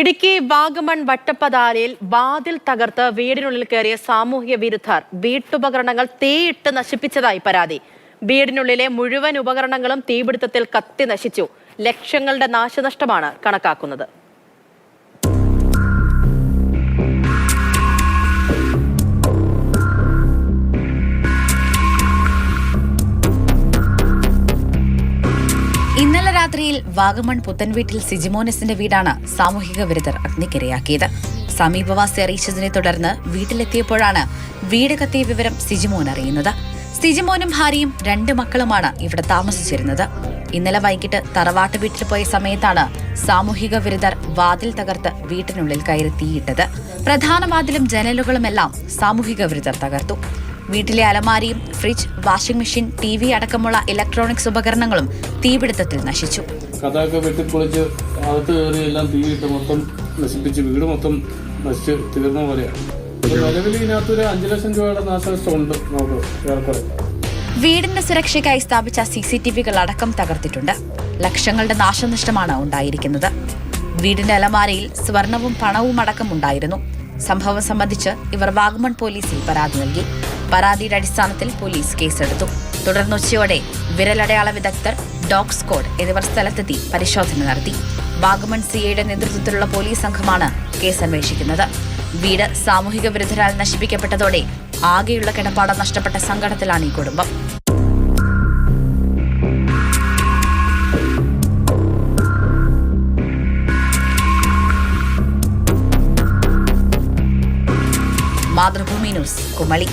ഇടുക്കി വാഗമൺ വട്ടപ്പതാലയിൽ വാതിൽ തകർത്ത് വീടിനുള്ളിൽ കയറിയ സാമൂഹ്യ വിരുദ്ധർ വീട്ടുപകരണങ്ങൾ തീയിട്ട് നശിപ്പിച്ചതായി പരാതി. വീടിനുള്ളിലെ മുഴുവൻ ഉപകരണങ്ങളും തീപിടുത്തത്തിൽ കത്തി നശിച്ചു. ലക്ഷങ്ങളുടെ നാശനഷ്ടമാണ് കണക്കാക്കുന്നത്. ഇന്നലെ രാത്രിയിൽ വാഗമൺ പുത്തൻവീട്ടിൽ സിജിമോനസിന്റെ വീടാണ് സാമൂഹിക വിരുദ്ധർ അഗ്നിക്കിരയാക്കിയത്. സമീപവാസി അറിയിച്ചതിനെ തുടർന്ന് വീട്ടിലെത്തിയപ്പോഴാണ് വീട് കത്തിയ വിവരം സിജിമോൻ അറിയുന്നത്. സിജിമോനും ഭാര്യയും 2 മക്കളുമാണ് ഇവിടെ താമസിച്ചിരുന്നത്. ഇന്നലെ വൈകിട്ട് തറവാട്ട് വീട്ടിൽ പോയ സമയത്താണ് സാമൂഹിക വിരുദ്ധർ വാതിൽ തകർത്ത് വീട്ടിനുള്ളിൽ കയറി തീയിട്ടത്. പ്രധാന വാതിലും ജനലുകളുമെല്ലാം സാമൂഹിക വിരുദ്ധർ തകർത്തു. വീട്ടിലെ അലമാരിയും ഫ്രിഡ്ജ്, വാഷിംഗ് മെഷീൻ, TV അടക്കമുള്ള ഇലക്ട്രോണിക്സ് ഉപകരണങ്ങളും തീപിടുത്തത്തിൽ നശിച്ചു. കഥയൊക്കെ വെട്ടിപ്പൊളിച്ച് അകത്ത് കയറി എല്ലാം തീയിട്ട് മൊത്തം നശിപ്പിച്ച് വീട് മൊത്തം നശിച്ച് തീർന്ന പോലെയാണ്. നിലവിൽ ഇതിനകത്തൊരു 5 ലക്ഷം രൂപയുടെ നാശനഷ്ടമുണ്ട്. നമുക്ക് വീടിന്റെ സുരക്ഷയ്ക്കായി സ്ഥാപിച്ച CCTVകൾ അടക്കം തകർത്തിട്ടുണ്ട്. ലക്ഷങ്ങളുടെ നാശനഷ്ടമാണ് ഉണ്ടായിരിക്കുന്നത്. വീടിന്റെ അലമാരയിൽ സ്വർണവും പണവും അടക്കം ഉണ്ടായിരുന്നു. സംഭവം സംബന്ധിച്ച് ഇവർ വാഗമൺ പോലീസിൽ പരാതി നൽകി. പരാതിയുടെ അടിസ്ഥാനത്തിൽ പോലീസ് കേസെടുത്തു. തുടർന്ന് ഉച്ചയോടെ വിരലടയാള വിദഗ്ധർ, ഡോഗ് സ്ക്വാഡ് എന്നിവർ സ്ഥലത്തെത്തി പരിശോധന നടത്തി. വാഗമൺ CIയുടെ നേതൃത്വത്തിലുള്ള പോലീസ് സംഘമാണ് കേസ് അന്വേഷിക്കുന്നത്. വീട് സാമൂഹിക വിരുദ്ധരാൽ നശിപ്പിക്കപ്പെട്ടതോടെ ആകെയുള്ള കിടപ്പാടം നഷ്ടപ്പെട്ട സങ്കടത്തിലാണ് ഈ കുടുംബം. മാതൃഭൂമി ന്യൂസ്, കുമളി.